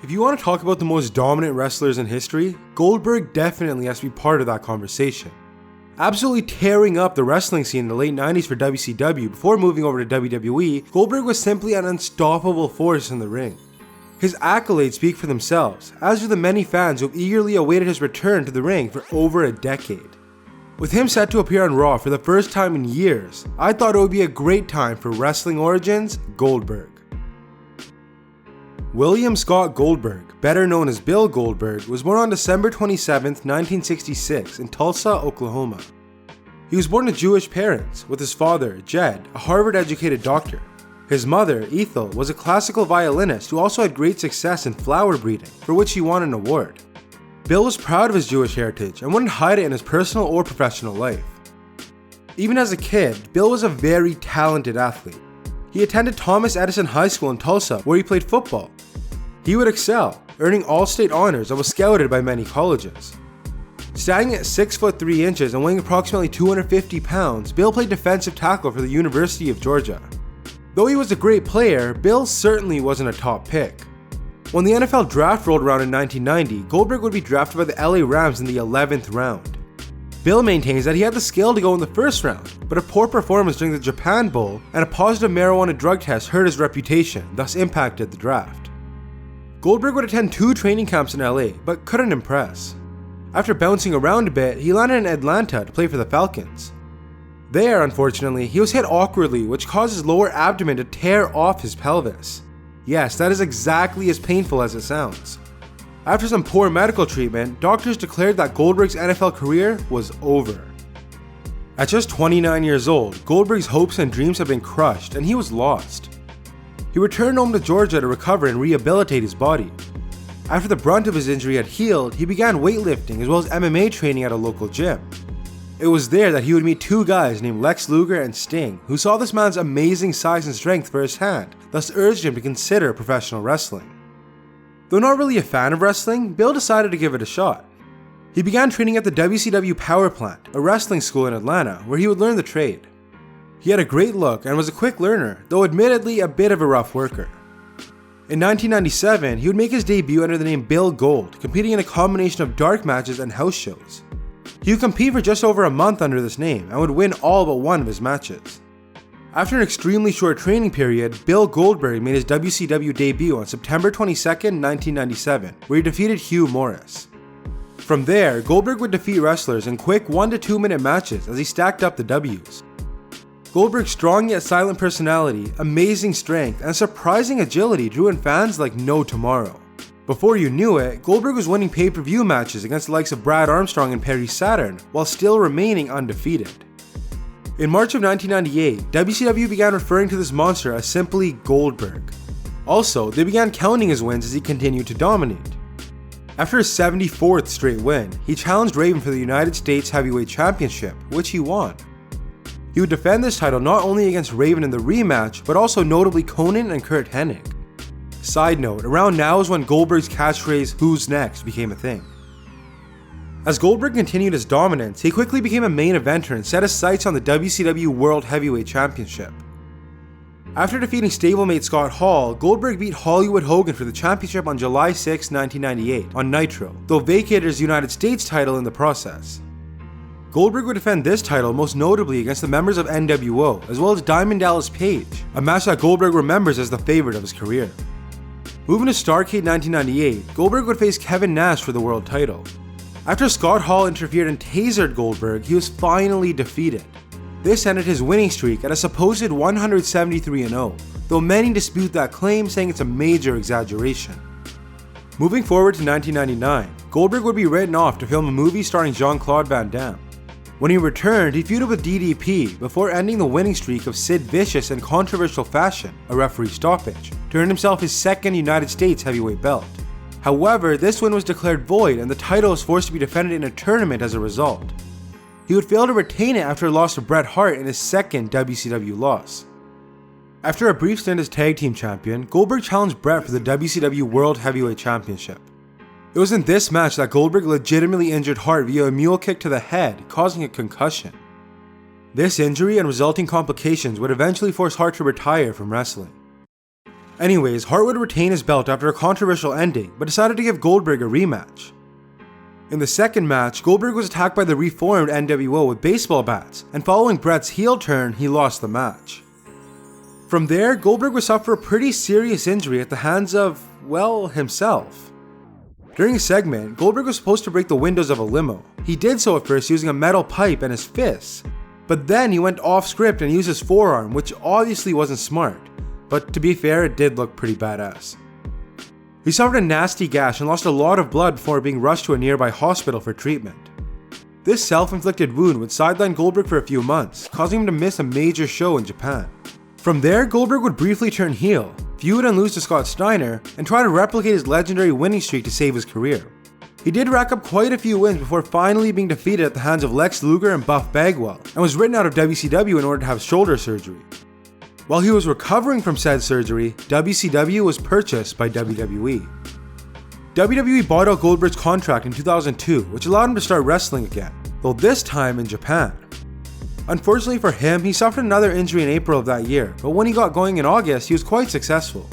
If you want to talk about the most dominant wrestlers in history, Goldberg definitely has to be part of that conversation. Absolutely tearing up the wrestling scene in the late 90s for WCW before moving over to WWE, Goldberg was simply an unstoppable force in the ring. His accolades speak for themselves, as do the many fans who have eagerly awaited his return to the ring for over a decade. With him set to appear on Raw for the first time in years, I thought it would be a great time for Wrestling Origins Goldberg. William Scott Goldberg, better known as Bill Goldberg, was born on December 27, 1966 in Tulsa, Oklahoma. He was born to Jewish parents, with his father, Jed, a Harvard-educated doctor. His mother, Ethel, was a classical violinist who also had great success in flower breeding, for which he won an award. Bill was proud of his Jewish heritage and wouldn't hide it in his personal or professional life. Even as a kid, Bill was a very talented athlete. He attended Thomas Edison High School in Tulsa, where he played football. He would excel, earning all-state honors and was scouted by many colleges. Standing at 6 foot 3 inches and weighing approximately 250 pounds, Bill played defensive tackle for the University of Georgia. Though he was a great player, Bill certainly wasn't a top pick. When the NFL draft rolled around in 1990, Goldberg would be drafted by the LA Rams in the 11th round. Bill maintains that he had the skill to go in the first round, but a poor performance during the Japan Bowl and a positive marijuana drug test hurt his reputation, thus impacted the draft. Goldberg would attend 2 training camps in LA, but couldn't impress. After bouncing around a bit, he landed in Atlanta to play for the Falcons. There, unfortunately, he was hit awkwardly, which caused his lower abdomen to tear off his pelvis. Yes, that is exactly as painful as it sounds. After some poor medical treatment, doctors declared that Goldberg's NFL career was over. At just 29 years old, Goldberg's hopes and dreams had been crushed, and he was lost. He returned home to Georgia to recover and rehabilitate his body. After the brunt of his injury had healed, he began weightlifting as well as MMA training at a local gym. It was there that he would meet 2 guys named Lex Luger and Sting, who saw this man's amazing size and strength firsthand, thus urged him to consider professional wrestling. Though not really a fan of wrestling, Bill decided to give it a shot. He began training at the WCW Power Plant, a wrestling school in Atlanta, where he would learn the trade. He had a great look and was a quick learner, though admittedly a bit of a rough worker. In 1997, he would make his debut under the name Bill Gold, competing in a combination of dark matches and house shows. He would compete for just over a month under this name and would win all but one of his matches. After an extremely short training period, Bill Goldberg made his WCW debut on September 22, 1997, where he defeated Hugh Morris. From there, Goldberg would defeat wrestlers in quick 1 to 2 minute matches as he stacked up the Ws. Goldberg's strong yet silent personality, amazing strength, and surprising agility drew in fans like no tomorrow. Before you knew it, Goldberg was winning pay-per-view matches against the likes of Brad Armstrong and Perry Saturn, while still remaining undefeated. In March of 1998, WCW began referring to this monster as simply Goldberg. Also, they began counting his wins as he continued to dominate. After his 74th straight win, he challenged Raven for the United States Heavyweight Championship, which he won. He would defend this title not only against Raven in the rematch, but also notably Conan and Kurt Hennig. Side note, around now is when Goldberg's catchphrase, "Who's next?" became a thing. As Goldberg continued his dominance, he quickly became a main eventer and set his sights on the WCW World Heavyweight Championship. After defeating stablemate Scott Hall, Goldberg beat Hollywood Hogan for the championship on July 6, 1998 on Nitro, though vacated his United States title in the process. Goldberg would defend this title most notably against the members of NWO, as well as Diamond Dallas Page, a match that Goldberg remembers as the favorite of his career. Moving to Starrcade 1998, Goldberg would face Kevin Nash for the world title. After Scott Hall interfered and tasered Goldberg, he was finally defeated. This ended his winning streak at a supposed 173-0, though many dispute that claim, saying it's a major exaggeration. Moving forward to 1999, Goldberg would be written off to film a movie starring Jean-Claude Van Damme. When he returned, he feuded with DDP before ending the winning streak of Sid Vicious in controversial fashion, a referee stoppage, to earn himself his second United States heavyweight belt. However, this win was declared void and the title was forced to be defended in a tournament as a result. He would fail to retain it after a loss to Bret Hart in his second WCW loss. After a brief stint as tag team champion, Goldberg challenged Bret for the WCW World Heavyweight Championship. It was in this match that Goldberg legitimately injured Hart via a mule kick to the head, causing a concussion. This injury and resulting complications would eventually force Hart to retire from wrestling. Anyways, Hart would retain his belt after a controversial ending, but decided to give Goldberg a rematch. In the second match, Goldberg was attacked by the reformed NWO with baseball bats, and following Bret's heel turn, he lost the match. From there, Goldberg would suffer a pretty serious injury at the hands of, well, himself. During a segment, Goldberg was supposed to break the windows of a limo. He did so at first using a metal pipe and his fists, but then he went off script and used his forearm, which obviously wasn't smart. But to be fair, it did look pretty badass. He suffered a nasty gash and lost a lot of blood before being rushed to a nearby hospital for treatment. This self-inflicted wound would sideline Goldberg for a few months, causing him to miss a major show in Japan. From there, Goldberg would briefly turn heel, feud and lose to Scott Steiner, and try to replicate his legendary winning streak to save his career. He did rack up quite a few wins before finally being defeated at the hands of Lex Luger and Buff Bagwell, and was written out of WCW in order to have shoulder surgery. While he was recovering from said surgery, WCW was purchased by WWE. WWE bought out Goldberg's contract in 2002, which allowed him to start wrestling again, though this time in Japan. Unfortunately for him, he suffered another injury in April of that year, but when he got going in August, he was quite successful.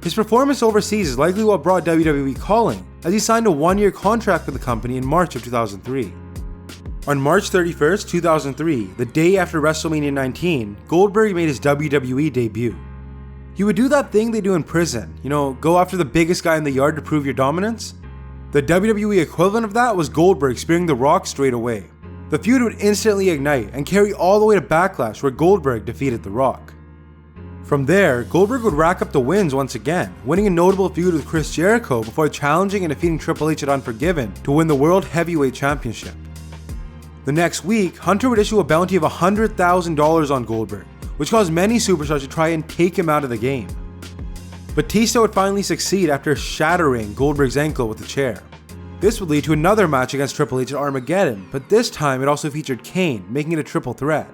His performance overseas is likely what brought WWE calling, as he signed a one-year contract with the company in March of 2003. On March 31st, 2003, the day after WrestleMania 19, Goldberg made his WWE debut. He would do that thing they do in prison, go after the biggest guy in the yard to prove your dominance. The WWE equivalent of that was Goldberg spearing The Rock straight away. The feud would instantly ignite and carry all the way to Backlash, where Goldberg defeated The Rock. From there, Goldberg would rack up the wins once again, winning a notable feud with Chris Jericho before challenging and defeating Triple H at Unforgiven to win the World Heavyweight Championship. The next week, Hunter would issue a bounty of $100,000 on Goldberg, which caused many superstars to try and take him out of the game. Batista would finally succeed after shattering Goldberg's ankle with a chair. This would lead to another match against Triple H at Armageddon, but this time it also featured Kane, making it a triple threat.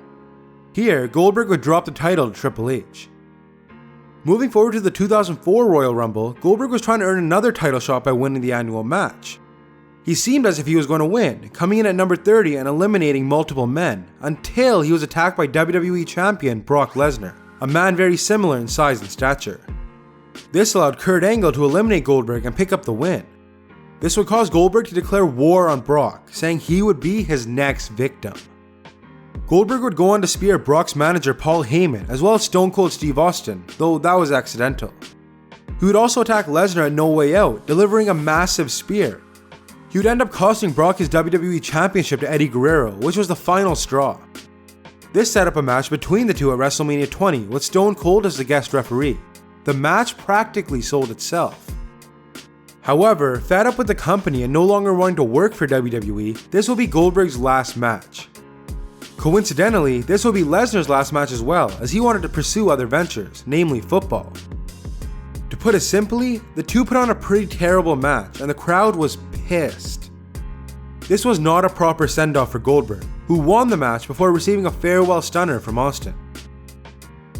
Here, Goldberg would drop the title to Triple H. Moving forward to the 2004 Royal Rumble, Goldberg was trying to earn another title shot by winning the annual match. He seemed as if he was going to win, coming in at number 30 and eliminating multiple men, until he was attacked by WWE Champion Brock Lesnar, a man very similar in size and stature. This allowed Kurt Angle to eliminate Goldberg and pick up the win. This would cause Goldberg to declare war on Brock, saying he would be his next victim. Goldberg would go on to spear Brock's manager Paul Heyman, as well as Stone Cold Steve Austin, though that was accidental. He would also attack Lesnar at No Way Out, delivering a massive spear. He would end up costing Brock his WWE Championship to Eddie Guerrero, which was the final straw. This set up a match between the two at WrestleMania 20 with Stone Cold as the guest referee. The match practically sold itself. However, fed up with the company and no longer wanting to work for WWE, this will be Goldberg's last match. Coincidentally, this will be Lesnar's last match as well, as he wanted to pursue other ventures, namely football. To put it simply, the two put on a pretty terrible match and the crowd was pissed. This was not a proper send-off for Goldberg, who won the match before receiving a farewell stunner from Austin.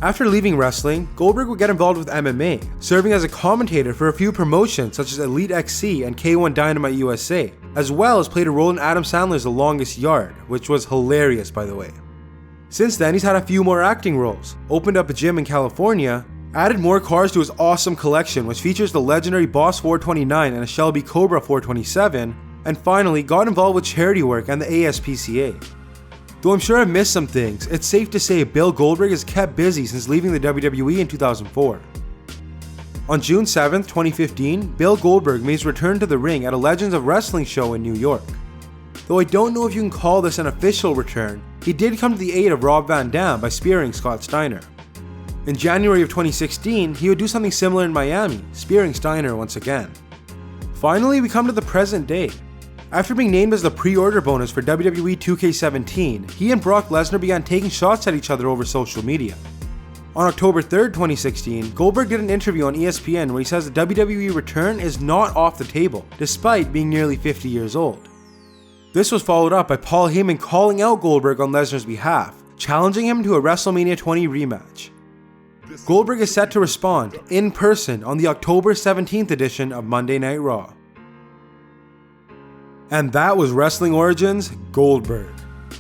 After leaving wrestling, Goldberg would get involved with MMA, serving as a commentator for a few promotions such as Elite XC and K1 Dynamite USA, as well as played a role in Adam Sandler's The Longest Yard, which was hilarious by the way. Since then, he's had a few more acting roles, opened up a gym in California, added more cars to his awesome collection which features the legendary Boss 429 and a Shelby Cobra 427, and finally got involved with charity work and the ASPCA. Though I'm sure I've missed some things, it's safe to say Bill Goldberg has kept busy since leaving the WWE in 2004. On June 7, 2015, Bill Goldberg made his return to the ring at a Legends of Wrestling show in New York. Though I don't know if you can call this an official return, he did come to the aid of Rob Van Dam by spearing Scott Steiner. In January of 2016, he would do something similar in Miami, spearing Steiner once again. Finally, we come to the present day. After being named as the pre-order bonus for WWE 2K17, he and Brock Lesnar began taking shots at each other over social media. On October 3rd, 2016, Goldberg did an interview on ESPN where he says the WWE return is not off the table, despite being nearly 50 years old. This was followed up by Paul Heyman calling out Goldberg on Lesnar's behalf, challenging him to a WrestleMania 20 rematch. Goldberg is set to respond in person on the October 17th edition of Monday Night Raw. And that was Wrestling Origins Goldberg.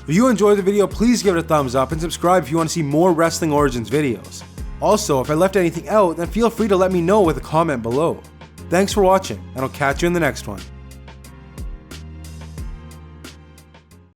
If you enjoyed the video, please give it a thumbs up and subscribe if you want to see more Wrestling Origins videos. Also, if I left anything out, then feel free to let me know with a comment below. Thanks for watching, and I'll catch you in the next one.